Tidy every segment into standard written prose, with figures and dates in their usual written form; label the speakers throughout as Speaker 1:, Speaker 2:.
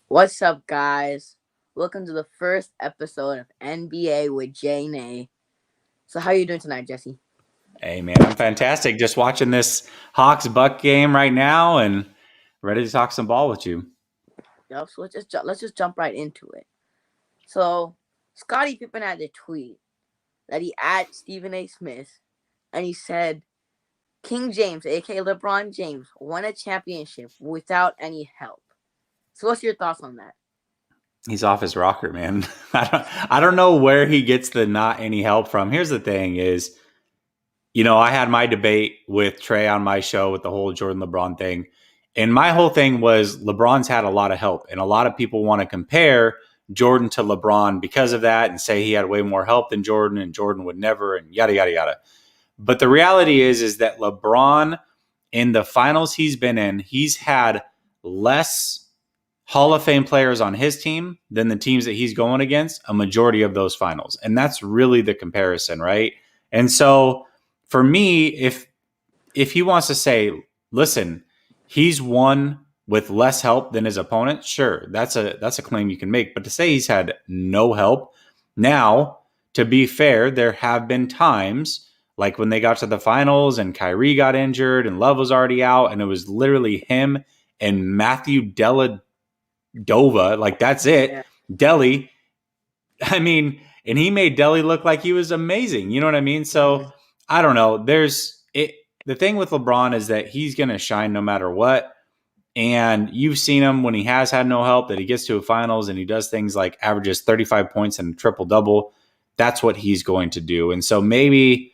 Speaker 1: What's up, guys? Welcome to the first episode of NBA with Jay Nay. So, how are you doing tonight, Jesse?
Speaker 2: Hey man, I'm fantastic. Just watching this Hawks Buck game right now and ready to talk some ball with you.
Speaker 1: Yup. So let's just jump right into it. So, Scottie Pippen had a tweet that he at Stephen A. Smith, and he said King James, aka LeBron James, won a championship without any help. So, what's your thoughts on that?
Speaker 2: He's off his rocker, man. I don't know where he gets the not any help from. Here's the thing is, I had my debate with Trae on my show with the whole Jordan LeBron thing. And my whole thing was LeBron's had a lot of help. And a lot of people want to compare Jordan to LeBron because of that and say he had way more help than Jordan and Jordan would never and yada, yada, yada. But the reality is that LeBron in the finals he's been in, he's had less Hall of Fame players on his team than the teams that he's going against a majority of those finals. And that's really the comparison, right? And so for me, if he wants to say, listen, he's won with less help than his opponent, sure, that's a claim you can make. But to say he's had no help, now, to be fair, there have been times like when they got to the finals and Kyrie got injured and Love was already out, and it was literally him and Matthew Dellavedova. Like that's it.
Speaker 1: Yeah.
Speaker 2: Delly. I mean, and he made Delly look like he was amazing. You know what I mean?
Speaker 1: Mm-hmm.
Speaker 2: So I don't know. There's it. The thing with LeBron is that he's going to shine no matter what. And you've seen him when he has had no help, that he gets to a finals and he does things like averages 35 points and a triple double. That's what he's going to do. And so maybe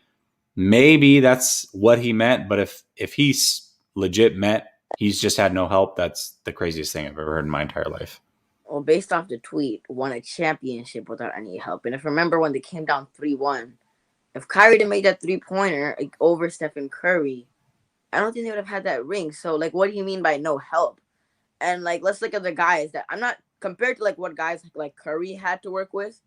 Speaker 2: that's what he meant. But if he's legit meant he's just had no help, that's the craziest thing I've ever heard in my entire life.
Speaker 1: Well, based off the tweet, won a championship without any help. And if you remember when they came down 3-1, if Kyrie didn't make that 3-pointer like, over Stephen Curry, I don't think they would have had that ring. So, like, what do you mean by no help? And, like, let's look at the guys that I'm not compared to, like, what guys like Curry had to work with.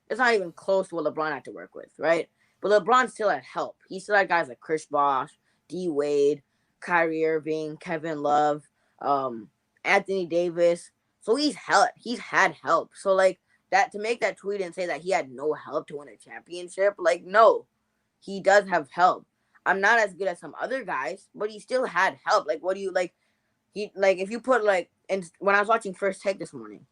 Speaker 1: It's not even close to what LeBron had to work with, right? But LeBron still had help. He still had guys like Chris Bosh, D Wade, Kyrie Irving, Kevin Love, um, Anthony Davis. So he's had help. So like that to make that tweet and say that he had no help to win a championship, like no, he does have help. I'm not as good as some other guys, but he still had help. Like what do you like? He like if you put like and when I was watching First Take this morning,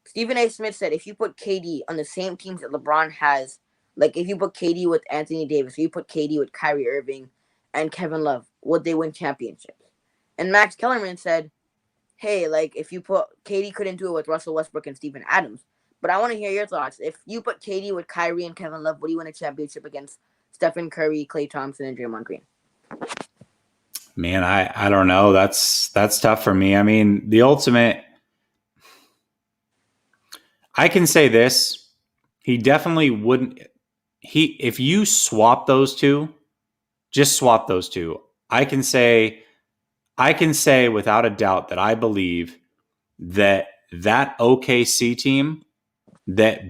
Speaker 1: Stephen A. Smith said if you put KD on the same teams that LeBron has, like if you put KD with Anthony Davis, or you put KD with Kyrie Irving and Kevin Love, would they win championships? And Max Kellerman said, hey, like if you put KD couldn't do it with Russell Westbrook and Steven Adams. But I want to hear your thoughts. If you put KD with Kyrie and Kevin Love, would you win a championship against Stephen Curry, Klay Thompson, and Draymond Green?
Speaker 2: Man, I don't know. That's tough for me. I mean, the ultimate, I can say this. He definitely wouldn't he if you swap those two, just swap those two. I can say without a doubt that I believe that OKC team that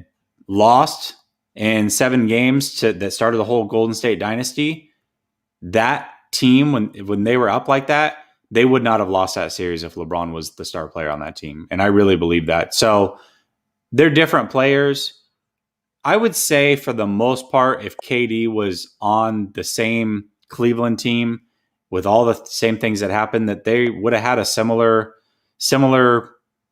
Speaker 2: lost in 7 games to that started the whole Golden State dynasty, that team when they were up like that, they would not have lost that series if LeBron was the star player on that team. And I really believe that. So they're different players. I would say for the most part, if KD was on the same Cleveland team with all the same things that happened, that they would have had a similar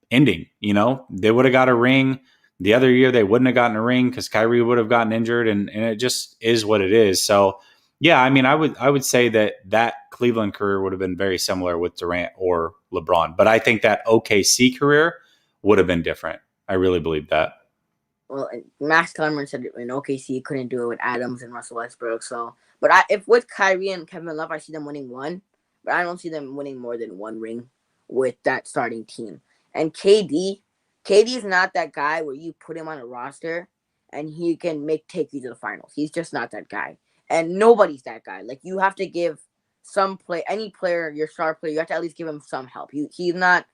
Speaker 2: ending. They would have got a ring. The other year they wouldn't have gotten a ring because Kyrie would have gotten injured, and it just is what it is. So yeah, I mean, I would say that Cleveland career would have been very similar with Durant or LeBron, but I think that OKC career would have been different. I really believe that.
Speaker 1: Well, Max Kellerman said in OKC he couldn't do it with Adams and Russell Westbrook. So, but if with Kyrie and Kevin Love, I see them winning one, but I don't see them winning more than one ring with that starting team. And KD is not that guy where you put him on a roster and he can take you to the finals. He's just not that guy, and nobody's that guy. Like you have to give any player, your star player, you have to at least give him some help. He's not.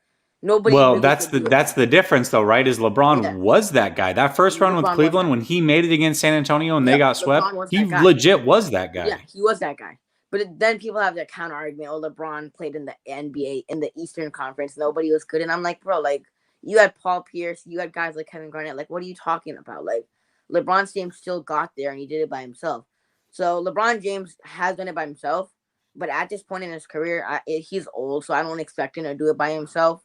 Speaker 1: Nobody
Speaker 2: Well,
Speaker 1: really
Speaker 2: that's
Speaker 1: could
Speaker 2: the
Speaker 1: do it.
Speaker 2: that's the difference, though, right? Is LeBron
Speaker 1: Yeah,
Speaker 2: was that guy. That first run with
Speaker 1: LeBron was
Speaker 2: Cleveland
Speaker 1: that
Speaker 2: when
Speaker 1: guy.
Speaker 2: he made it against San Antonio and they
Speaker 1: Yep,
Speaker 2: got swept,
Speaker 1: LeBron was
Speaker 2: he
Speaker 1: that guy.
Speaker 2: legit was that
Speaker 1: Yeah,
Speaker 2: guy.
Speaker 1: he was that guy. But then people have that counter argument. Oh, LeBron played in the NBA in the Eastern Conference. Nobody was good, and I'm like, bro, like You had Paul Pierce. You had guys like Kevin Garnett. Like, what are you talking about? Like, LeBron James still got there and he did it by himself. So LeBron James has done it by himself, but at this point in his career, he's old, so I don't expect him to do it by himself.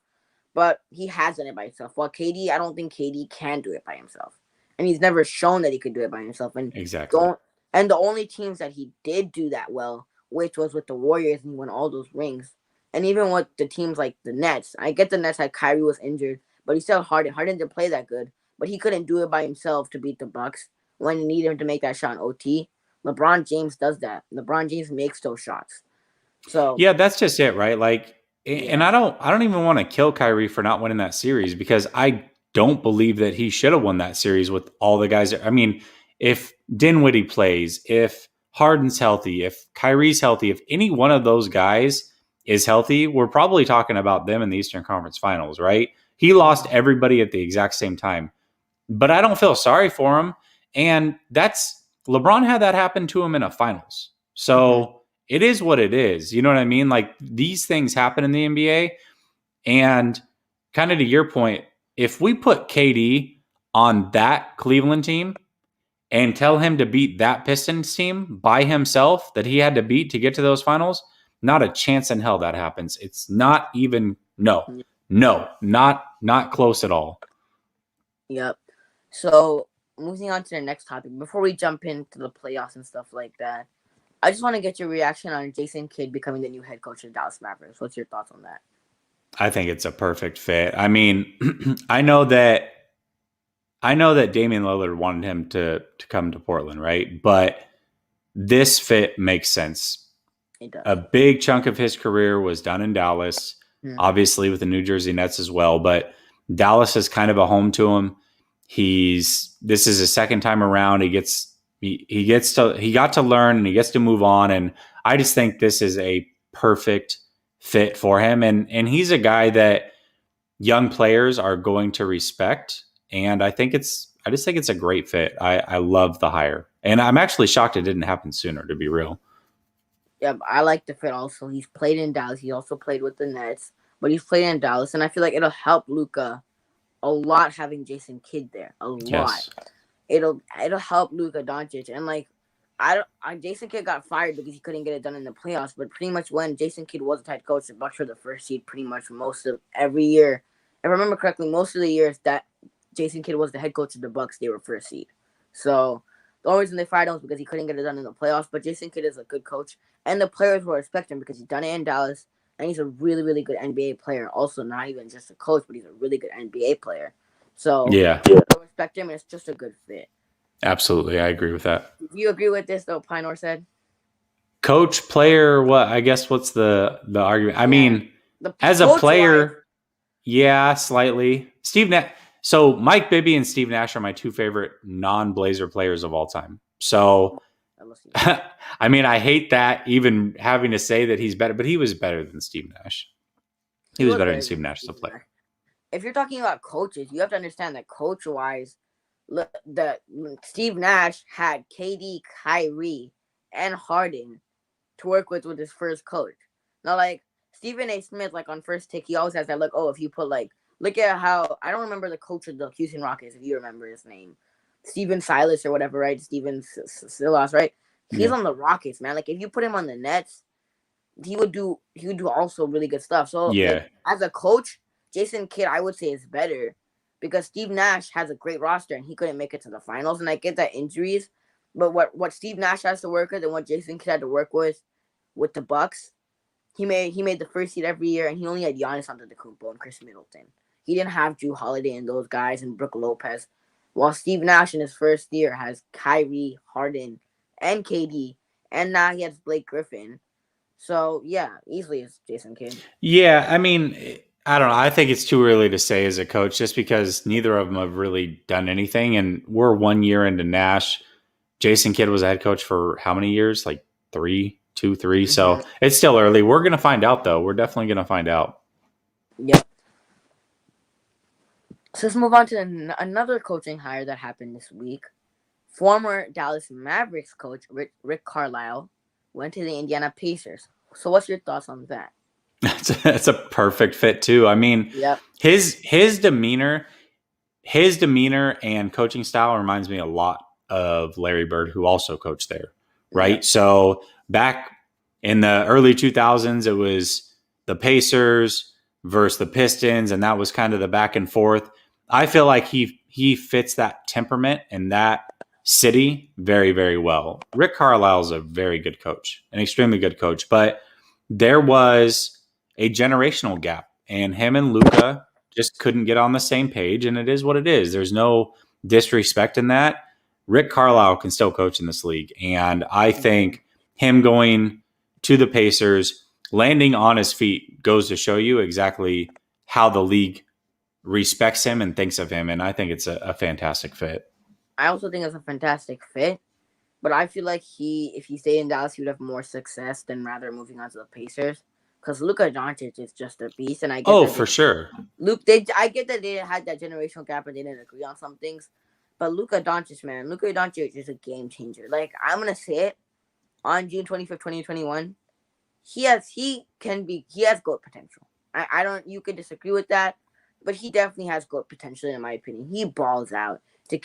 Speaker 1: But he has done it by himself. While KD, I don't think KD can do it by himself, and he's never shown that he could do it by himself. And
Speaker 2: Exactly.
Speaker 1: don't. And the only teams that he did do that well, which was with the Warriors, and he won all those rings. And even with the teams like the Nets, I get the Nets had Kyrie was injured, but he still Harden. Harden didn't play that good, but he couldn't do it by himself to beat the Bucks when he needed him to make that shot in OT. LeBron James does that. LeBron James makes those shots. So
Speaker 2: Yeah, that's just it, right? Like, and
Speaker 1: yeah,
Speaker 2: I don't even want to kill Kyrie for not winning that series because I don't believe that he should have won that series with all the guys. I mean, if Dinwiddie plays, if Harden's healthy, if Kyrie's healthy, if any one of those guys is healthy, we're probably talking about them in the Eastern Conference Finals, right? He lost everybody at the exact same time, but I don't feel sorry for him. And that's LeBron had that happen to him in a finals. So it is what it is. You know what I mean? Like these things happen in the NBA. And kind of to your point, if we put KD on that Cleveland team and tell him to beat that Pistons team by himself that he had to beat to get to those finals, not a chance in hell that happens. It's not even not close at all.
Speaker 1: yep. So moving on to the next topic, before we jump into the playoffs and stuff like that, I just want to get your reaction on Jason Kidd becoming the new head coach of the Dallas Mavericks. What's your thoughts on that?
Speaker 2: I think it's a perfect fit. I mean, I know that Damian Lillard wanted him to come to Portland, right? But this fit makes sense.
Speaker 1: It does.
Speaker 2: A big chunk of his career was done in Dallas,
Speaker 1: Mm-hmm.
Speaker 2: obviously with the New Jersey Nets as well, but Dallas is kind of a home to him. This is his second time around. He got to learn and he gets to move on. And I just think this is a perfect fit for him. And he's a guy that young players are going to respect. And I just think it's a great fit. I love the hire. And I'm actually shocked it didn't happen sooner, to be real.
Speaker 1: Yeah, I like the fit also. He's played in Dallas. He also played with the Nets, but he's played in Dallas, and I feel like it'll help Luka a lot having Jason Kidd there. A lot.
Speaker 2: Yes.
Speaker 1: It'll help Luka Doncic, and like Jason Kidd got fired because he couldn't get it done in the playoffs. But pretty much when Jason Kidd was the head coach, the Bucks were the first seed pretty much most of every year. If I remember correctly, most of the years that Jason Kidd was the head coach of the Bucks, they were first seed. So the only reason they fired him was because he couldn't get it done in the playoffs. But Jason Kidd is a good coach, and the players will respect him because he's done it in Dallas, and he's a really, really good NBA player. Also, not even just a coach, but he's a really good NBA player. So
Speaker 2: Yeah,
Speaker 1: I respect him, and it's just a good fit.
Speaker 2: absolutely. I agree with that.
Speaker 1: Do you agree with this, though, Pinor said?
Speaker 2: Coach, player, what? I guess what's the argument? I mean, as a player, yeah, slightly. So Mike Bibby and Steve Nash are my two favorite non-Blazer players of all time. So, I mean, I hate that even having to say that he's better, but he was better than Steve Nash. He was better than Steve Nash as a player.
Speaker 1: If you're talking about coaches, you have to understand that coach-wise, the Steve Nash had KD, Kyrie, and Harden to work with his first coach. Now, like Stephen A. Smith, like on First Take, he always has that. Like, oh, if you put look at how I don't remember the coach of the Houston Rockets. If you remember his name, Steven Silas or whatever, right? Steven Silas, right? He's on the Rockets, man. Like, if you put him on the Nets, he would do also really good stuff. So, like, as a coach, Jason Kidd, I would say, is better because Steve Nash has a great roster and he couldn't make it to the finals. And I get that injuries, but what Steve Nash has to work with and what Jason Kidd had to work with the Bucks, he made the first seed every year, and he only had Giannis Antetokounmpo and Chris Middleton. He didn't have Drew Holiday and those guys and Brook Lopez. While Steve Nash in his first year has Kyrie, Harden, and KD, and now he has Blake Griffin. So yeah, easily it's Jason Kidd.
Speaker 2: Yeah, I mean, I don't know. I think it's too early to say as a coach, just because neither of them have really done anything, and we're 1 year into Nash. Jason Kidd was a head coach for how many years? Like 3. So it's still early. We're going to find out, though. We're definitely going to find out.
Speaker 1: Yep. So let's move on to another coaching hire that happened this week. Former Dallas Mavericks coach Rick Carlisle went to the Indiana Pacers. So what's your thoughts on that?
Speaker 2: That's a perfect fit too. I mean,
Speaker 1: Yep.
Speaker 2: his demeanor and coaching style reminds me a lot of Larry Bird, who also coached there, right?
Speaker 1: Yep.
Speaker 2: So back in the early 2000s, it was the Pacers versus the Pistons, and that was kind of the back and forth. I feel like he fits that temperament and that city very, very well. Rick Carlisle is a very good coach, an extremely good coach, but there was a generational gap, and him and Luka just couldn't get on the same page, and it is what it is. There's no disrespect in that. Rick Carlisle can still coach in this league, and I think him going to the Pacers, landing on his feet, goes to show you exactly how the league respects him and thinks of him, and I think it's a fantastic fit.
Speaker 1: I also think it's a fantastic fit, but I feel like if he stayed in Dallas, he would have more success than rather moving on to the Pacers. Because Luka Doncic is just a beast, and I get
Speaker 2: Oh, for sure.
Speaker 1: I get that they had that generational gap and they didn't agree on some things, but Luka Doncic, man, Luka Doncic is a game changer. Like, I'm gonna say it on June 25th, 2021. He has GOAT potential. I don't, you can disagree with that, but he definitely has GOAT potential in my opinion. He balls out to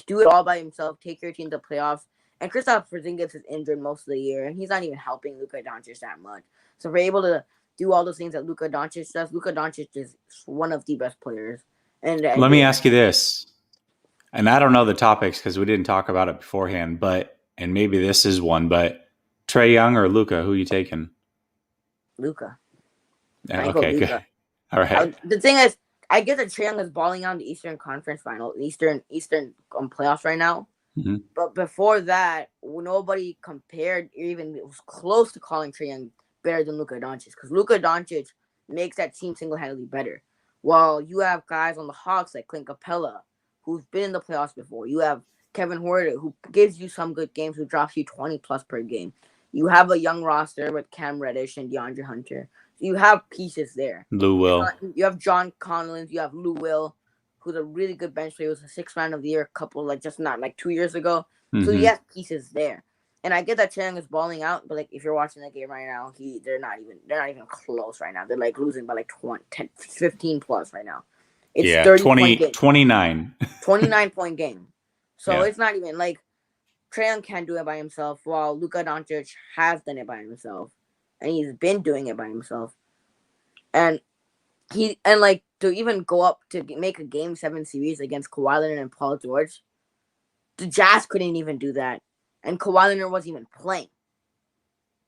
Speaker 1: do it all by himself, take your team to playoffs. And Kristaps Porzingis is injured most of the year, and he's not even helping Luka Doncic that much. So if we're able to do all those things that Luka Doncic does, Luka Doncic is one of the best players. And
Speaker 2: Let me ask you this, and I don't know the topics because we didn't talk about it beforehand, and maybe this is one, but Trae Young or Luka, who are you taking?
Speaker 1: Luka.
Speaker 2: Okay, good. All right.
Speaker 1: The thing is, I get that Trae Young is balling out in the Eastern Conference Final, Eastern playoffs right now.
Speaker 2: Mm-hmm.
Speaker 1: But before that, nobody compared, or even it was close to calling Trae Young better than Luka Doncic, because Luka Doncic makes that team single-handedly better. While you have guys on the Hawks like Clint Capella, who's been in the playoffs before. You have Kevin Huerter, who gives you some good games, who drops you 20 plus per game. You have a young roster with Cam Reddish and DeAndre Hunter. You have pieces there.
Speaker 2: Lou Will.
Speaker 1: You have John Collins. You have Lou Will, who's a really good bench player. He was a sixth man of the year not 2 years ago. Mm-hmm. So you have pieces there. And I get that Trae Young is balling out, but like if you're watching that game right now, they're not even close right now. They're like losing by like 15 plus right now. It's
Speaker 2: 29.
Speaker 1: 29-point game. So It's not even like Trae Young can't do it by himself, while Luka Doncic has done it by himself. And he's been doing it by himself. And to even go up to make a Game 7 series against Kawhi Leonard and Paul George, the Jazz couldn't even do that. And Kawhi Leonard wasn't even playing.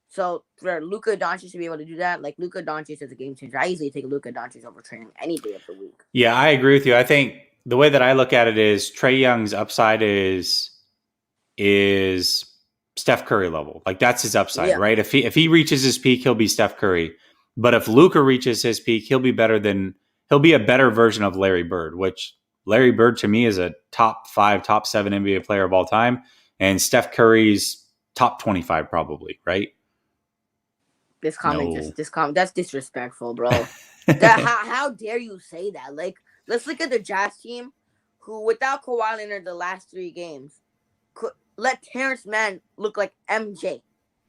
Speaker 1: So for Luka Doncic to be able to do that, like Luka Doncic is a game changer. I easily take Luka Doncic over Trae Young any day of the week.
Speaker 2: Yeah, I agree with you. I think the way that I look at it is Trae Young's upside is Steph Curry level. Like that's his upside, right? If he reaches his peak, he'll be Steph Curry. But if Luka reaches his peak, he'll be a better version of Larry Bird, which Larry Bird to me is a top 5, top 7 NBA player of all time. And Steph Curry's top 25 probably, right?
Speaker 1: This comment, that's disrespectful, bro. How dare you say that? Like, let's look at the Jazz team, who without Kawhi Leonard the last 3 games, let Terrence Mann look like MJ.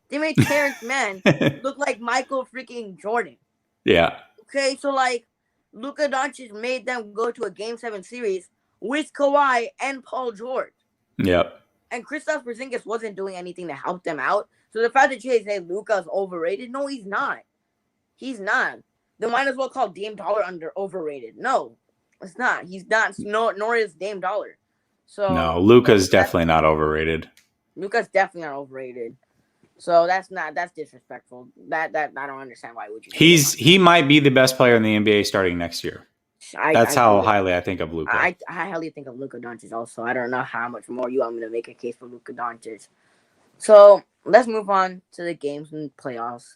Speaker 1: They made Terrence Mann look like Michael freaking Jordan.
Speaker 2: Yeah.
Speaker 1: Okay, so like Luka Doncic made them go to a Game 7 series with Kawhi and Paul George.
Speaker 2: Yep.
Speaker 1: And Kristaps Porzingis wasn't doing anything to help them out. So the fact that you say Luka's overrated, no, he's not. He's not. They might as well call Dame Dollar overrated. No, it's not. He's not. Nor is Dame Dollar. So
Speaker 2: no, Luka's definitely not overrated.
Speaker 1: Luka's definitely not overrated. So that's disrespectful. That I don't understand why would you.
Speaker 2: He might be the best player in the NBA starting next year. That's how highly I think of Luka.
Speaker 1: I highly think of Luka Doncic also. I don't know how much more you want me to make a case for Luka Doncic. So let's move on to the games and playoffs.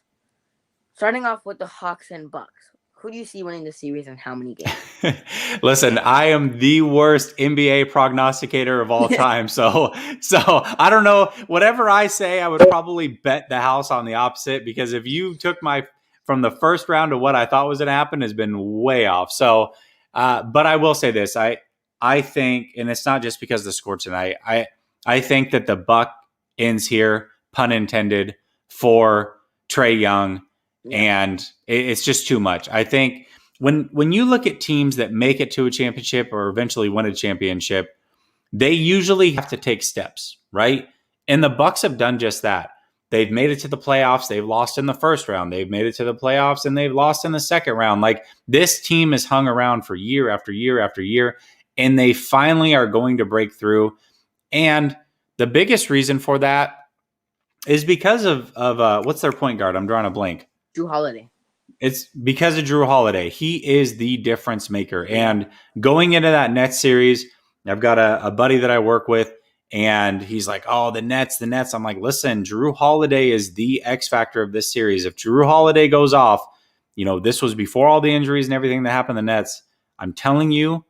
Speaker 1: Starting off with the Hawks and Bucks. Who do you see winning the series and how many games?
Speaker 2: Listen, I am the worst NBA prognosticator of all time. So I don't know. Whatever I say, I would probably bet the house on the opposite, because if you took from the first round to what I thought was going to happen has been way off. So, but I will say this. I think, and it's not just because of the score tonight, I think that the buck ends here, pun intended, for Trae Young.
Speaker 1: Yeah.
Speaker 2: and it's just too much. I think when you look at teams that make it to a championship or eventually win a championship, they usually have to take steps, right? And the Bucks have done just that. They've made it to the playoffs. They've lost in the first round. They've made it to the playoffs and they've lost in the second round. Like, this team has hung around for year after year after year, and they finally are going to break through. And the biggest reason for that is because of what's their point guard? I'm drawing a blank.
Speaker 1: Jrue Holiday.
Speaker 2: It's because of Jrue Holiday. He is the difference maker.
Speaker 1: Yeah.
Speaker 2: And going into that Nets series, I've got a buddy that I work with, and he's like, oh, the Nets. I'm like, listen, Jrue Holiday is the X factor of this series. If Jrue Holiday goes off, this was before all the injuries and everything that happened to the Nets. I'm telling you,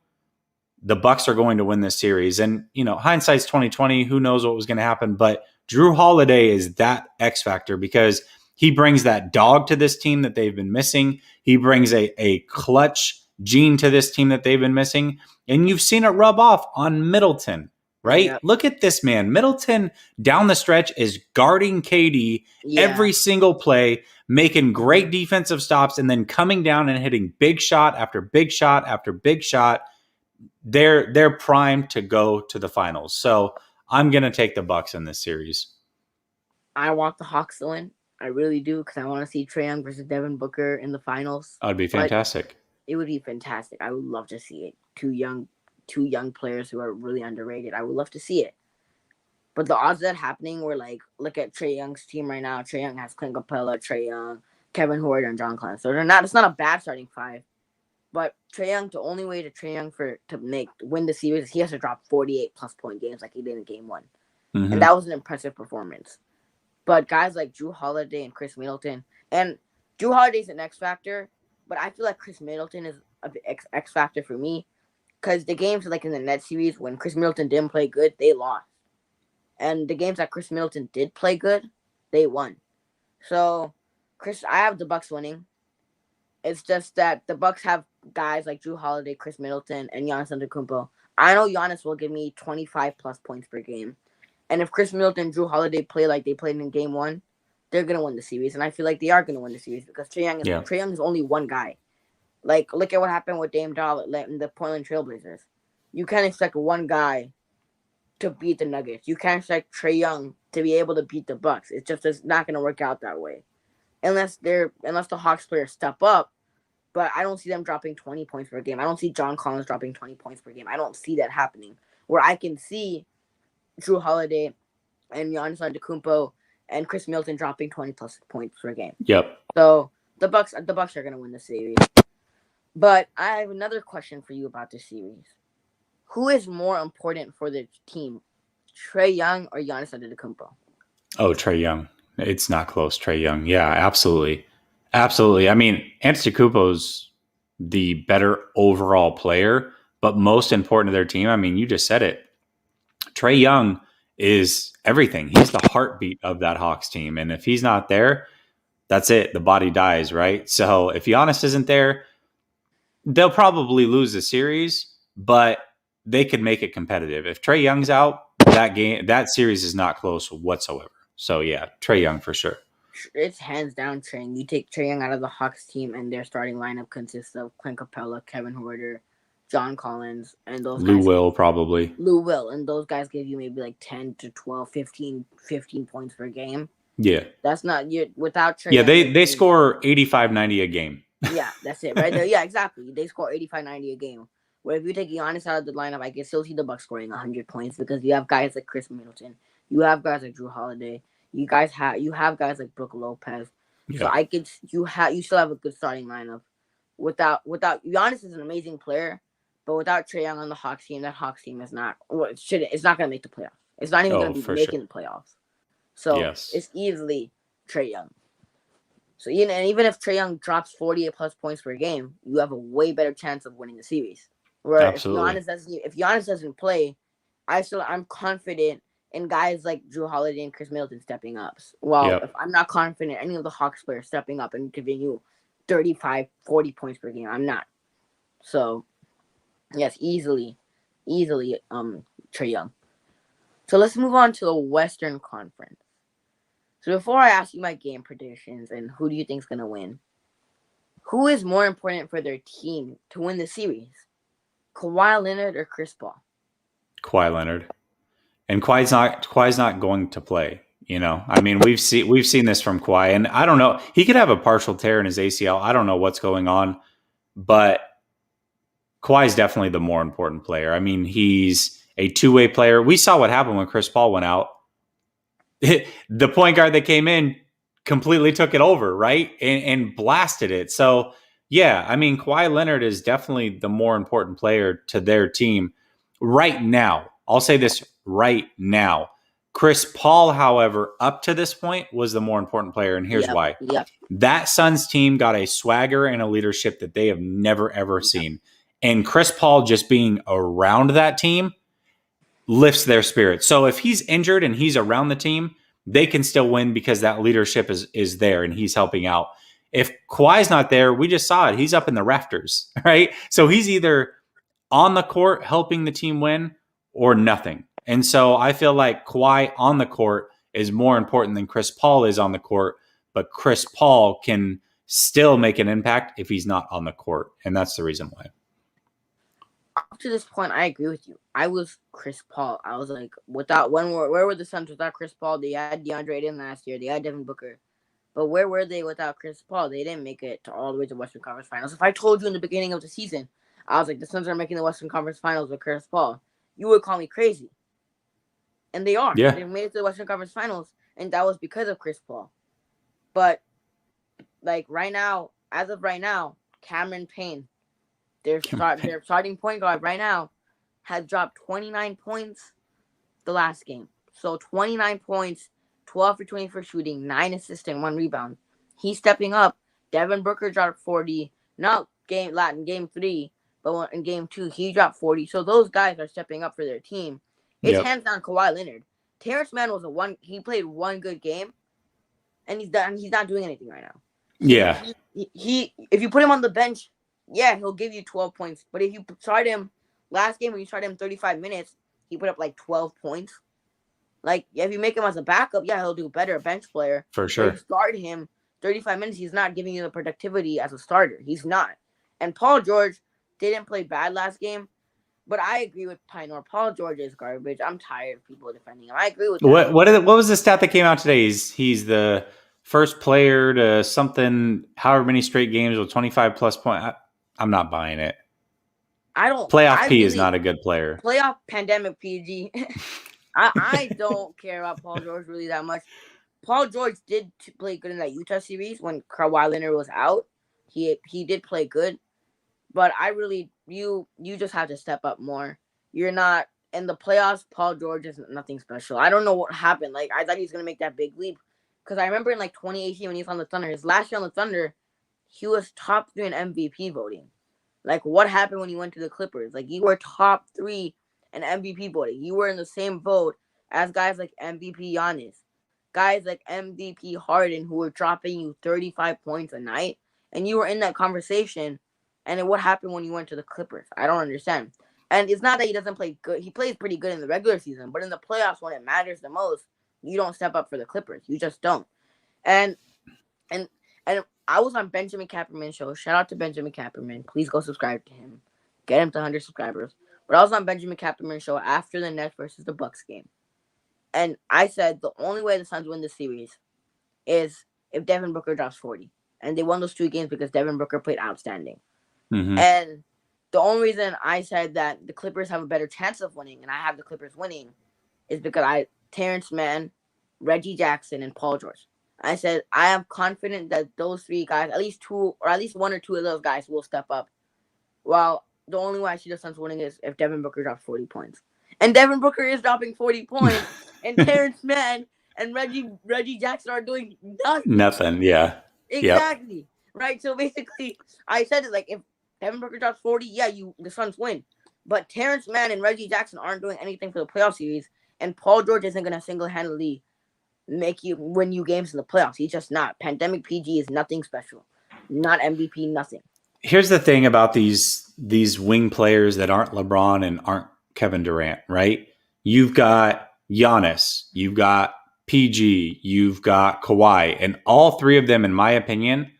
Speaker 2: the Bucks are going to win this series. And, hindsight's 2020. Who knows what was going to happen? But Jrue Holiday is that X factor because he brings that dog to this team that they've been missing. He brings a clutch gene to this team that they've been missing. And you've seen it rub off on Middleton, right?
Speaker 1: Yep.
Speaker 2: Look at this man. Middleton down the stretch is guarding KD every single play, making great defensive stops, and then coming down and hitting big shot after big shot after big shot. They're primed to go to the finals. So I'm going to take the Bucks in this series.
Speaker 1: I want the Hawks to win. I really do, because I want to see Trae Young versus Devin Booker in the finals.
Speaker 2: That would be fantastic.
Speaker 1: But it would be fantastic. I would love to see it. Two young players who are really underrated. I would love to see it. But the odds of that happening were like, look at Trae Young's team right now. Trae Young has Clint Capella, Trae Young, Kevin Huerter, and John Collins. So it's not a bad starting five. But Trae Young, the only way to Trae Young to win the series is he has to drop 48 plus point games like he did in game one.
Speaker 2: Mm-hmm.
Speaker 1: And that was an impressive performance. But guys like Jrue Holiday and Chris Middleton, and Jrue Holiday's an X factor, but I feel like Chris Middleton is an X factor for me, because the games like in the Nets series when Chris Middleton didn't play good, they lost. And the games that Chris Middleton did play good, they won. So I have the Bucks winning. It's just that the Bucks have guys like Jrue Holiday, Chris Middleton, and Giannis Antetokounmpo. I know Giannis will give me 25 plus points per game. And if Chris Middleton and Jrue Holiday play like they played in game one, they're going to win the series. And I feel like they are going to win the series because Trae Young is only one guy. Like, look at what happened with Dame Dollar in the Portland Trailblazers. You can't expect one guy to beat the Nuggets. You can't expect Trae Young to be able to beat the Bucks. It's not going to work out that way. Unless the Hawks players step up. But I don't see them dropping 20 points per game. I don't see John Collins dropping 20 points per game. I don't see that happening. Where I can see Jrue Holiday and Giannis Antetokounmpo and Chris Middleton dropping 20 plus points per game.
Speaker 2: Yep.
Speaker 1: So the Bucks are going to win the series. But I have another question for you about this series. Who is more important for the team, Trae Young or Giannis Antetokounmpo?
Speaker 2: Oh, Trae Young. It's not close. Trae Young. Yeah, absolutely. Absolutely. I mean, Antetokounmpo's the better overall player, but most important to their team. I mean, you just said it. Trae Young is everything. He's the heartbeat of that Hawks team. And if he's not there, that's it. The body dies, right? So if Giannis isn't there, they'll probably lose the series, but they could make it competitive. If Trae Young's out, that series is not close whatsoever. So yeah, Trae Young for sure.
Speaker 1: It's hands down Trae Young. You take Trae Young out of the Hawks team, and their starting lineup consists of Clint Capella, Kevin Huerter, John Collins, and those
Speaker 2: Lou
Speaker 1: guys.
Speaker 2: Lou
Speaker 1: Will, and those guys give you maybe like 10 to 12, 15 points per game.
Speaker 2: Yeah.
Speaker 1: That's not without Trae.
Speaker 2: Yeah, they score 85, 90 a game.
Speaker 1: Yeah, that's it right there. Yeah, exactly. They score 85, 90 a game. Where if you take Giannis out of the lineup, I can still see the Bucks scoring 100 points because you have guys like Chris Middleton, you have guys like Jrue Holiday, you have guys like Brook Lopez. Yeah. So you still have a good starting lineup. Without Giannis is an amazing player, but without Trae Young on the Hawks team, that Hawks team is not. Well, it's not going to make the playoffs. It's not even going to be making the playoffs. So It's easily Trae Young. So and even if Trae Young drops 48 plus points per game, you have a way better chance of winning the series. Where
Speaker 2: Absolutely.
Speaker 1: if Giannis doesn't play, I'm confident in guys like Jrue Holiday and Chris Middleton stepping up. Well, if I'm not confident in any of the Hawks players stepping up and giving you 35, 40 points per game, I'm not. So yes, easily Trae Young. So let's move on to the Western Conference. So before I ask you my game predictions and who do you think is going to win, who is more important for their team to win the series? Kawhi Leonard or Chris Paul?
Speaker 2: Kawhi Leonard. And Kawhi's not going to play. I mean, we've seen this from Kawhi, and I don't know. He could have a partial tear in his ACL. I don't know what's going on, but Kawhi's definitely the more important player. I mean, he's a two-way player. We saw what happened when Chris Paul went out. The point guard that came in completely took it over, right? And blasted it. So, yeah, I mean, Kawhi Leonard is definitely the more important player to their team right now. I'll say this right now. Chris Paul, however, up to this point was the more important player, and here's why.
Speaker 1: Yep.
Speaker 2: That Suns team got a swagger and a leadership that they have never, ever seen. And Chris Paul just being around that team lifts their spirit. So if he's injured and he's around the team, they can still win because that leadership is there and he's helping out. If Kawhi's not there, we just saw it. He's up in the rafters, right? So he's either on the court helping the team win or nothing. And so I feel like Kawhi on the court is more important than Chris Paul is on the court, but Chris Paul can still make an impact if he's not on the court. And that's the reason why.
Speaker 1: Up to this point, I agree with you. I was Chris Paul. I was like, where were the Suns without Chris Paul? They had DeAndre Ayton last year. They had Devin Booker. But where were they without Chris Paul? They didn't make it to all the way to Western Conference Finals. If I told you in the beginning of the season, I was like, the Suns are making the Western Conference Finals with Chris Paul, you would call me crazy. And they are.
Speaker 2: Yeah.
Speaker 1: They made it to the Western Conference Finals, and that was because of Chris Paul. But, like, right now, as of right now, Cameron Payne, their starting point guard right now, has dropped 29 points the last game. So 29 points, 12 for 20 for shooting, 9 assists and 1 rebound. He's stepping up. Devin Booker dropped 40. Not in game 3, but in game 2, he dropped 40. So those guys are stepping up for their team. It's hands down Kawhi Leonard. Terrence Mann he played one good game, and he's not doing anything right now.
Speaker 2: Yeah.
Speaker 1: He if you put him on the bench, yeah, he'll give you 12 points. But if you start him last game when you started him 35 minutes, he put up like 12 points. Like, if you make him as a backup, yeah, he'll do better, a bench player.
Speaker 2: For sure.
Speaker 1: If you start him 35 minutes, he's not giving you the productivity as a starter. He's not. And Paul George didn't play bad last game, but I agree with Pinor. Paul George is garbage. I'm tired of people defending him. I agree with that.
Speaker 2: What was the stat that came out today? He's the first player to something, however many straight games with 25 plus points. I'm not buying it. Playoff P is not a good player.
Speaker 1: Playoff pandemic PG. I don't care about Paul George really that much. Paul George did play good in that Utah series when Kawhi Leonard was out. He did play good, but you just have to step up more. You're not in the playoffs. Paul George is nothing special. I don't know what happened. Like, I thought he was gonna make that big leap because I remember in like 2018 when he was on the Thunder. His last year on the Thunder, he was top 3 in MVP voting. Like, what happened when he went to the Clippers? Like, you were top 3 in MVP voting. You were in the same vote as guys like MVP Giannis, guys like MVP Harden, who were dropping you 35 points a night, and you were in that conversation. And then what happened when you went to the Clippers? I don't understand. And it's not that he doesn't play good. He plays pretty good in the regular season, but in the playoffs, when it matters the most, you don't step up for the Clippers. You just don't. And I was on Benjamin Kapperman's show. Shout out to Benjamin Kapperman. Please go subscribe to him. Get him to 100 subscribers. But I was on Benjamin Kapperman's show after the Nets versus the Bucks game. And I said the only way the Suns win this series is if Devin Booker drops 40. And they won those 2 games because Devin Booker played outstanding.
Speaker 2: Mm-hmm.
Speaker 1: And the only reason I said that the Clippers have a better chance of winning, and I have the Clippers winning, is because Terrence Mann, Reggie Jackson, and Paul George. I said I am confident that those 3 guys, at least 2 or at least 1 or 2 of those guys will step up. Well, the only way I see the Suns winning is if Devin Booker drops 40 points. And Devin Booker is dropping 40 points, and Terrence Mann and Reggie Jackson are doing nothing.
Speaker 2: Nothing, yeah.
Speaker 1: Exactly. Yep. Right? So basically, I said it like, if Devin Booker drops 40, yeah, the Suns win. But Terrence Mann and Reggie Jackson aren't doing anything for the playoff series, and Paul George isn't going to single-handedly win you games in the playoffs. He's just not. Pandemic PG is nothing special. Not MVP, nothing.
Speaker 2: Here's the thing about these wing players that aren't LeBron and aren't Kevin Durant, right? You've got Giannis, you've got PG, you've got Kawhi, and all three of them, in my opinion,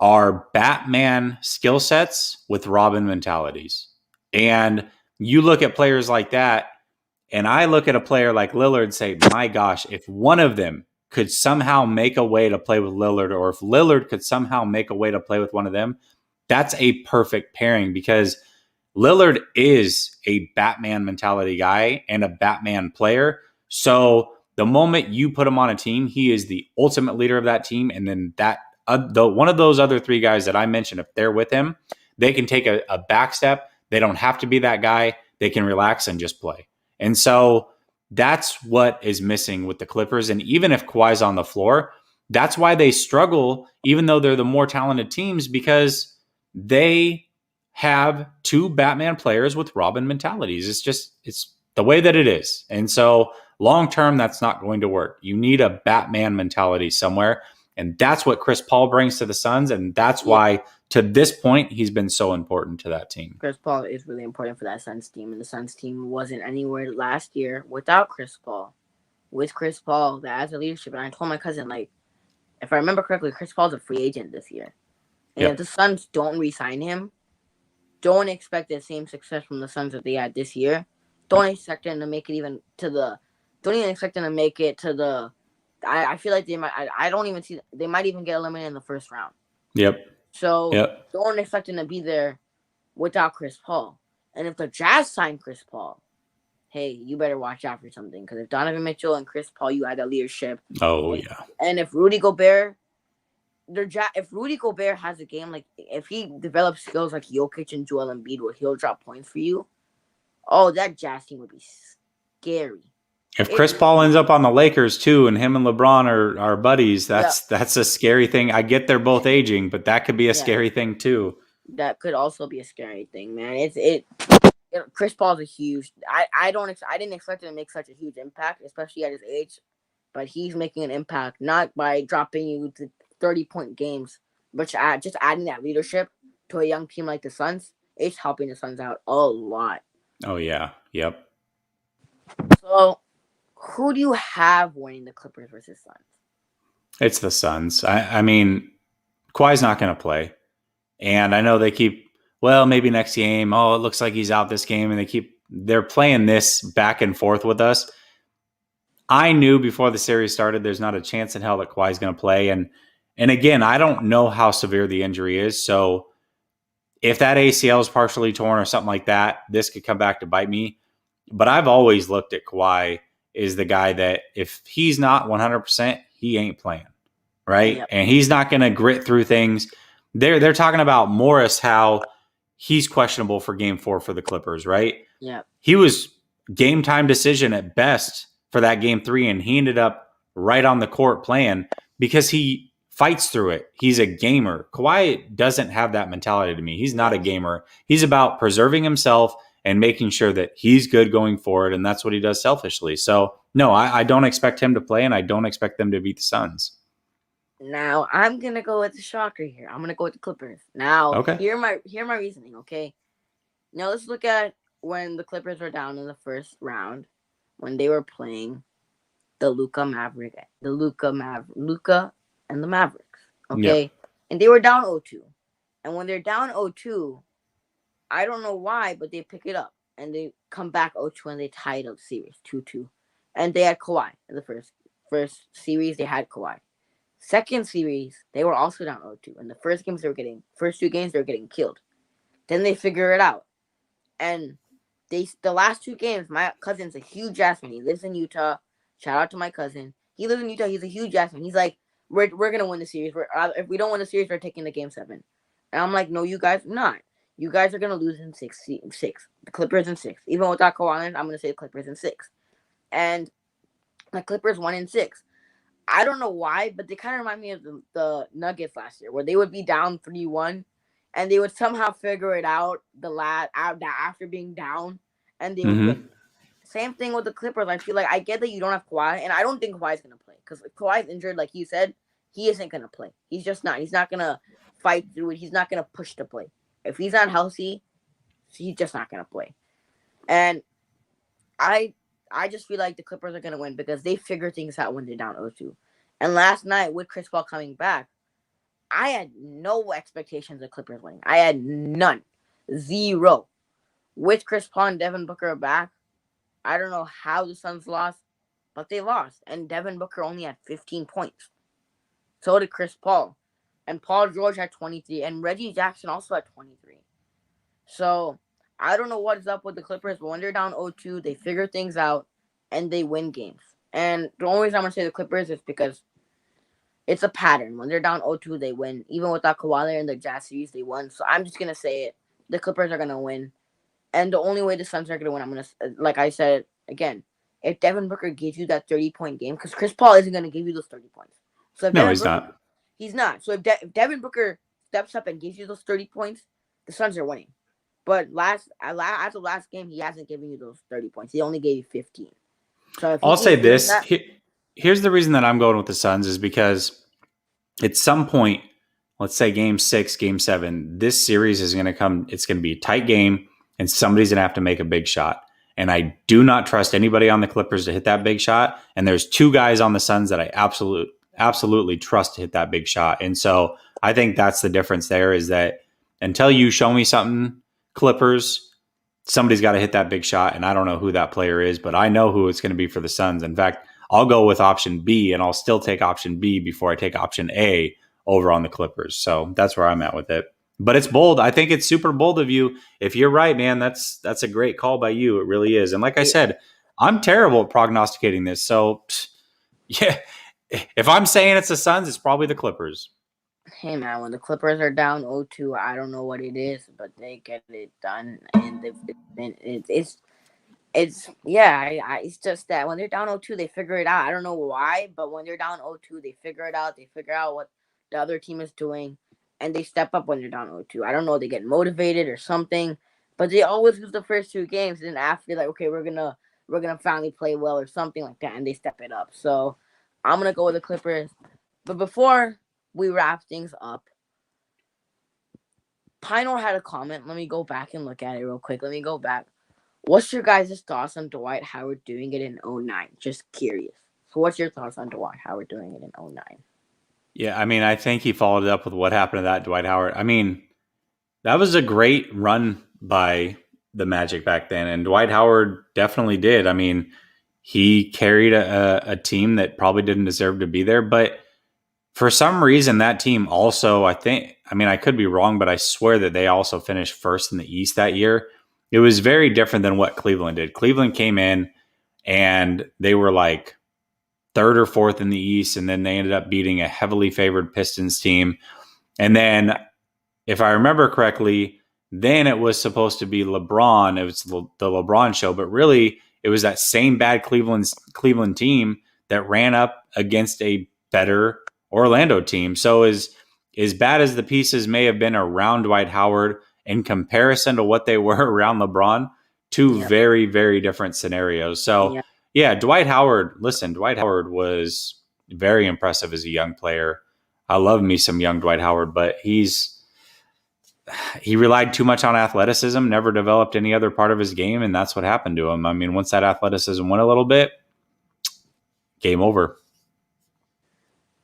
Speaker 2: are Batman skill sets with Robin mentalities. And you look at players like that, and I look at a player like Lillard and say, my gosh, if one of them could somehow make a way to play with Lillard, or if Lillard could somehow make a way to play with one of them, that's a perfect pairing, because Lillard is a Batman mentality guy and a Batman player. So the moment you put him on a team, he is the ultimate leader of that team. And then one of those other three guys that I mentioned, if they're with him, they can take a back step. They don't have to be that guy. They can relax and just play. And so that's what is missing with the Clippers. And even if Kawhi's on the floor, that's why they struggle, even though they're the more talented teams, because they have two Batman players with Robin mentalities. It's the way that it is. And so long term, that's not going to work. You need a Batman mentality somewhere. And that's what Chris Paul brings to the Suns. And that's why, to this point, he's been so important to that team.
Speaker 1: Chris Paul is really important for that Suns team. And the Suns team wasn't anywhere last year without Chris Paul. With Chris Paul, that has a leadership. And I told my cousin, like, if I remember correctly, Chris Paul's a free agent this year. And if the Suns don't re-sign him, don't expect the same success from the Suns that they had this year. Don't expect them to make it even to the. Don't even expect them to make it to the. I feel like they might. I don't even see. They might even get eliminated in the first round.
Speaker 2: Yep.
Speaker 1: So don't expect them to be there without Chris Paul. And if the Jazz sign Chris Paul, hey, you better watch out for something, because if Donovan Mitchell and Chris Paul, you had that leadership. And if Rudy Gobert. If Rudy Gobert has a game, like if he develops skills like Jokic and Joel Embiid, where he'll drop points for you, that Jazz team would be scary.
Speaker 2: If Chris Paul ends up on the Lakers too, and him and LeBron are buddies, that's a scary thing. I get they're both aging, but that could be a scary thing too.
Speaker 1: That could also be a scary thing, man. Chris Paul's a huge. I didn't expect him to make such a huge impact, especially at his age, but he's making an impact not by dropping you to 30-point games, but just adding that leadership to a young team like the Suns. It's helping the Suns out a lot.
Speaker 2: Oh, yeah. Yep.
Speaker 1: So, who do you have winning the Clippers versus Suns?
Speaker 2: It's the Suns. I mean, Kawhi's not going to play. And I know they keep, maybe next game. Oh, it looks like he's out this game. And they're playing this back and forth with us. I knew before the series started, there's not a chance in hell that Kawhi's going to play. And again, I don't know how severe the injury is. So if that ACL is partially torn or something like that, this could come back to bite me. But I've always looked at Kawhi as the guy that if he's not 100%, he ain't playing, right? Yep. And he's not going to grit through things. They're talking about Morris, how he's questionable for Game 4 for the Clippers, right?
Speaker 1: Yeah.
Speaker 2: He was game time decision at best for that Game 3, and he ended up right on the court playing because he fights through it. He's a gamer. Kawhi doesn't have that mentality to me. He's not a gamer. He's about preserving himself and making sure that he's good going forward, and that's what he does selfishly. So, no, I don't expect him to play, and I don't expect them to beat the Suns.
Speaker 1: Now, I'm going to go with the shocker here. I'm going to go with the Clippers. Now, hear my reasoning, okay? Now, let's look at when the Clippers were down in the first round, when they were playing the Luka and the Mavericks, okay? Yep. And they were down 0-2. And when they're down 0-2, I don't know why, but they pick it up. And they come back 0-2 and they tied up the series 2-2. And they had Kawhi. In the first series, they had Kawhi. Second series, they were also down 0-2. In the first two games, they were getting killed. Then they figure it out. And the last two games, my cousin's a huge ass fan. He lives in Utah. Shout out to my cousin. He lives in Utah. He's a huge ass fan. He's like, we're going to win the series. If we don't win the series, we're taking the Game 7. And I'm like, no, you guys are not. You guys are going to lose in 6. The Clippers in 6. Even without Kawhi Leonard, I'm going to say the Clippers in 6. And the Clippers won in 6. I don't know why, but they kind of remind me of the Nuggets last year, where they would be down 3-1, and they would somehow figure it out after being down, and they would win. Same thing with the Clippers. I feel like I get that you don't have Kawhi, and I don't think Kawhi's going to play, because if Kawhi's injured, like you said, he isn't going to play. He's just not. He's not going to fight through it. He's not going to push to play. If he's not healthy, he's just not going to play. And I I just feel like the Clippers are gonna win because they figure things out when they're down 0-2. And last night with Chris Paul coming back, I had no expectations of Clippers winning. I had none, zero. With Chris Paul and Devin Booker back, I don't know how the Suns lost, but they lost. And Devin Booker only had 15 points. So did Chris Paul. And Paul George had 23. And Reggie Jackson also had 23. So I don't know what's up with the Clippers, but when they're down 0-2, they figure things out and they win games. And the only reason I'm going to say the Clippers is because it's a pattern. When they're down 0-2, they win. Even without Kawhi Leonard in the Jazz series, they won. So I'm just going to say it. The Clippers are going to win. And the only way the Suns are going to win, I'm going to, like I said, again, if Devin Booker gives you that 30-point game, because Chris Paul isn't going to give you those 30 points. So if
Speaker 2: No,
Speaker 1: Devin
Speaker 2: he's
Speaker 1: Booker,
Speaker 2: not.
Speaker 1: he's not. So if Devin Booker steps up and gives you those 30 points, the Suns are winning. But after last game, he hasn't given you those 30 points. He only gave you 15. So if he
Speaker 2: I'll say
Speaker 1: keeps doing
Speaker 2: this.
Speaker 1: that,
Speaker 2: Here's the reason that I'm going with the Suns is because at some point, let's say game 6, game 7, this series is going to come. It's going to be a tight game, and somebody's going to have to make a big shot. And I do not trust anybody on the Clippers to hit that big shot. And there's 2 guys on the Suns that I absolutely trust to hit that big shot. And so I think that's the difference there is that until you show me something, Clippers, somebody's got to hit that big shot. And I don't know who that player is, but I know who it's going to be for the Suns. In fact, I'll go with option B, and I'll still take option B before I take option A over on the Clippers. So that's where I'm at with it. But it's bold. I think it's super bold of you. If you're right, man, that's a great call by you. It really is. And like I said, I'm terrible at prognosticating this. So, yeah, if I'm saying it's the Suns, it's probably the Clippers.
Speaker 1: hey man, when the Clippers are down 0-2, I don't know what it is, but they get it done, and it's yeah, it's just that when they're down 0-2, they figure it out. I don't know why, but when they're down 0-2, they figure it out. They figure out what the other team is doing, and they step up when they're down 0-2. I don't know, they get motivated or something, but they always lose the first 2 games, and then after like, okay, we're gonna finally play well or something like that, and they step it up. So I'm gonna go with the Clippers. But before we wrap things up, Pino had a comment. Let me go back and look at it real quick. Let me go back. What's your guys' thoughts on Dwight Howard doing it in 09? Just curious. So what's your thoughts on Dwight Howard doing it in 09?
Speaker 2: Yeah, I mean, I think he followed it up with what happened to that Dwight Howard. I mean, that was a great run by the Magic back then, and Dwight Howard definitely did. I mean, he carried a team that probably didn't deserve to be there, but for some reason, that team also, I mean, I could be wrong, but I swear that they also finished first in the East that year. It was very different than what Cleveland did. Cleveland came in and they were like third or fourth in the East, and then they ended up beating a heavily favored Pistons team. And then, if I remember correctly, then it was supposed to be LeBron. It was the LeBron show, but really it was that same bad Cleveland team that ran up against a better Orlando team. So as bad as the pieces may have been around Dwight Howard in comparison to what they were around LeBron, 2
Speaker 1: Yep.
Speaker 2: very, very different scenarios. So
Speaker 1: Yep.
Speaker 2: yeah, Dwight Howard was very impressive as a young player. I love me some young Dwight Howard, but he relied too much on athleticism, never developed any other part of his game, and that's what happened to him. I mean, once that athleticism went a little bit, game over.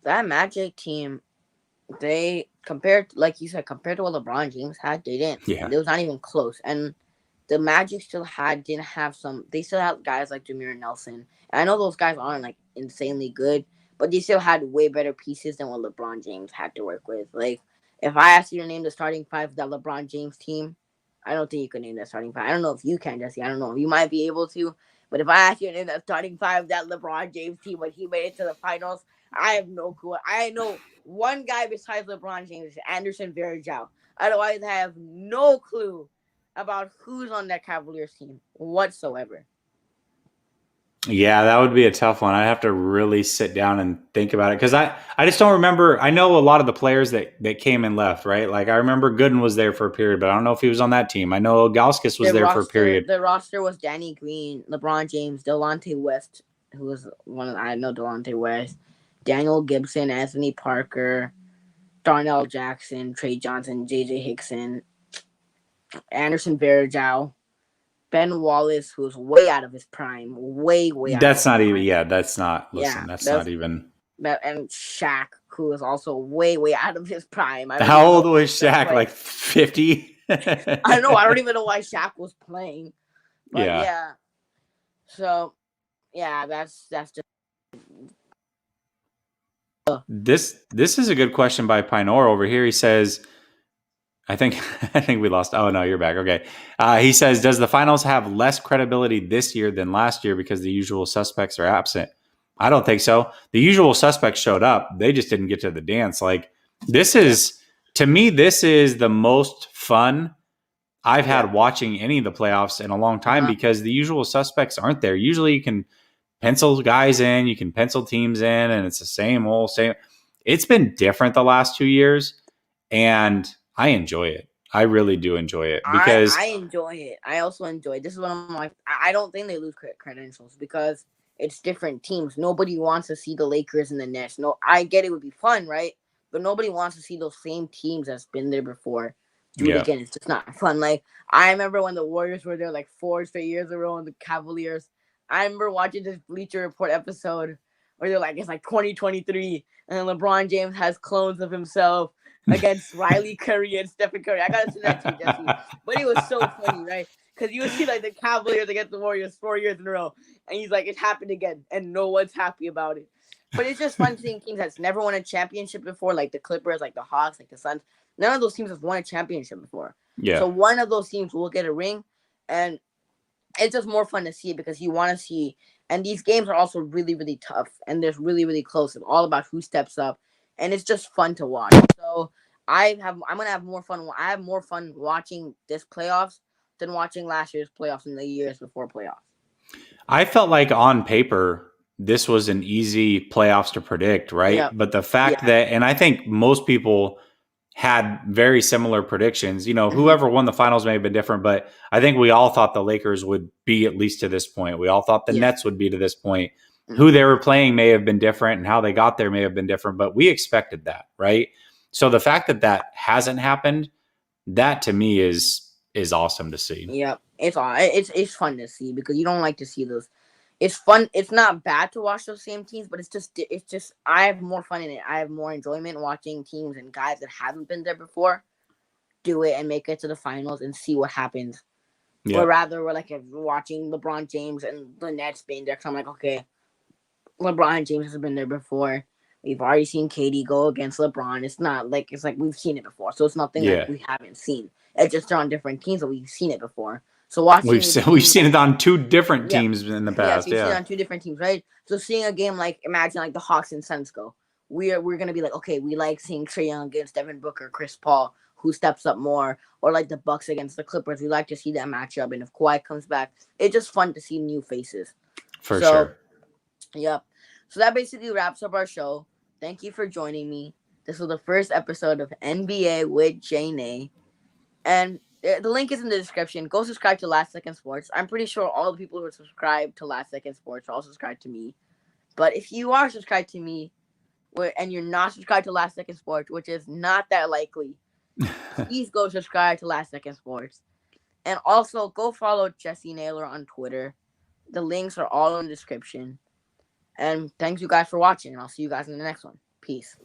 Speaker 1: That Magic team, they compared, like you said, compared to what LeBron James had, they didn't.
Speaker 2: Yeah.
Speaker 1: It was not even close. And the Magic didn't have some. They still had guys like Jameer Nelson. And I know those guys aren't like insanely good, but they still had way better pieces than what LeBron James had to work with. Like if I asked you to name the starting 5 of that LeBron James team, I don't think you could name that starting 5. I don't know if you can, Jesse. I don't know. You might be able to, but if I asked you to name that starting 5 of that LeBron James team when he made it to the finals, I have no clue. I know one guy besides LeBron James, Anderson Varejao. Otherwise, I have no clue about who's on that Cavaliers team whatsoever.
Speaker 2: Yeah, that would be a tough one. I'd have to really sit down and think about it because I just don't remember. I know a lot of the players that came and left, right? Like I remember Gooden was there for a period, but I don't know if he was on that team. I know Gauskas was there for a period.
Speaker 1: The roster was Danny Green, LeBron James, Delonte West, who was one of, I know Delonte West, Daniel Gibson, Anthony Parker, Darnell Jackson, Trey Johnson, JJ Hickson, Anderson Varejao, Ben Wallace, who's way out of his prime, way out of his
Speaker 2: That's not even.
Speaker 1: prime.
Speaker 2: Yeah, that's not.
Speaker 1: Yeah,
Speaker 2: Listen, that's not even.
Speaker 1: and Shaq, who is also way out of his prime. I don't
Speaker 2: How
Speaker 1: even know
Speaker 2: old
Speaker 1: if
Speaker 2: was
Speaker 1: he's still
Speaker 2: Shaq?
Speaker 1: playing.
Speaker 2: Like 50?
Speaker 1: I don't know. I don't even know why Shaq was playing. But
Speaker 2: Yeah.
Speaker 1: yeah. So yeah, that's just
Speaker 2: This is a good question by Pinor over here. He says, I think we lost. Oh no, you're back. Okay. He says, does the finals have less credibility this year than last year because the usual suspects are absent? I don't think so. The usual suspects showed up. They just didn't get to the dance. Like this is to me, this is the most fun I've had watching any of the playoffs in a long time because the usual suspects aren't there. Usually you can pencil guys in, you can pencil teams in, and it's the same old same. It's been different the last 2 years, and I enjoy it. I really do enjoy it because
Speaker 1: I enjoy it. I also enjoy it. This is one of my. I don't think they lose credentials because it's different teams. Nobody wants to see the Lakers and the Nets. No, I get it would be fun, right? But nobody wants to see those same teams that's been there before do it again. It's just not fun. Like I remember when the Warriors were there like 4 straight years in a row, and the Cavaliers. I remember watching this Bleacher Report episode where they're like, it's like 2023, and then LeBron James has clones of himself against Riley Curry and Stephen Curry. I gotta send that to you, Jesse. But it was so funny, right? Because you would see like the Cavaliers against the Warriors 4 years in a row, and he's like, it happened again, and no one's happy about it. But it's just fun seeing teams that's never won a championship before, like the Clippers, like the Hawks, like the Suns. None of those teams have won a championship before.
Speaker 2: Yeah.
Speaker 1: So one of those teams will get a ring, and it's just more fun to see because you want to see. And these games are also really tough, and they're really close. It's all about who steps up, and it's just fun to watch. So I'm gonna have more fun. I have more fun watching this playoffs than watching last year's playoffs and the years before playoffs.
Speaker 2: I felt like on paper this was an easy playoffs to predict, right?
Speaker 1: Yep.
Speaker 2: But the fact that, and I think most people had very similar predictions. You know, whoever won the finals may have been different, but I think we all thought the Lakers would be at least to this point. We all thought the Nets would be to this point. Who they were playing may have been different, and how they got there may have been different, but we expected that, right? So the fact that that hasn't happened, that to me is awesome to see.
Speaker 1: Yep, it's fun to see because you don't like to see those. It's fun. It's not bad to watch those same teams, but it's just I have more fun in it. I have more enjoyment watching teams and guys that haven't been there before do it and make it to the finals and see what happens. Yeah. Or rather, we're like watching LeBron James and the Nets being there. Cause I'm like, okay, LeBron James has been there before. We've already seen KD go against LeBron. It's not like we've seen it before, so it's nothing that we haven't seen. It's just they're on different teams, but we've seen it before. So watching
Speaker 2: we've seen it on two different teams in the past.
Speaker 1: We've seen it on two different teams, right? So seeing a game like imagine like the Hawks and Suns go, we're gonna be like, okay, we like seeing Trae Young against Devin Booker, Chris Paul, who steps up more, or like the Bucks against the Clippers. We like to see that matchup, and if Kawhi comes back, it's just fun to see new faces.
Speaker 2: For sure.
Speaker 1: Yep. So that basically wraps up our show. Thank you for joining me. This was the first episode of NBA with Jane. And the link is in the description. Go subscribe to Last Second Sports. I'm pretty sure all the people who are subscribed to Last Second Sports are all subscribed to me. But if you are subscribed to me and you're not subscribed to Last Second Sports, which is not that likely, please go subscribe to Last Second Sports. And also go follow Jesse Naylor on Twitter. The links are all in the description. And thanks you guys for watching. And I'll see you guys in the next one. Peace.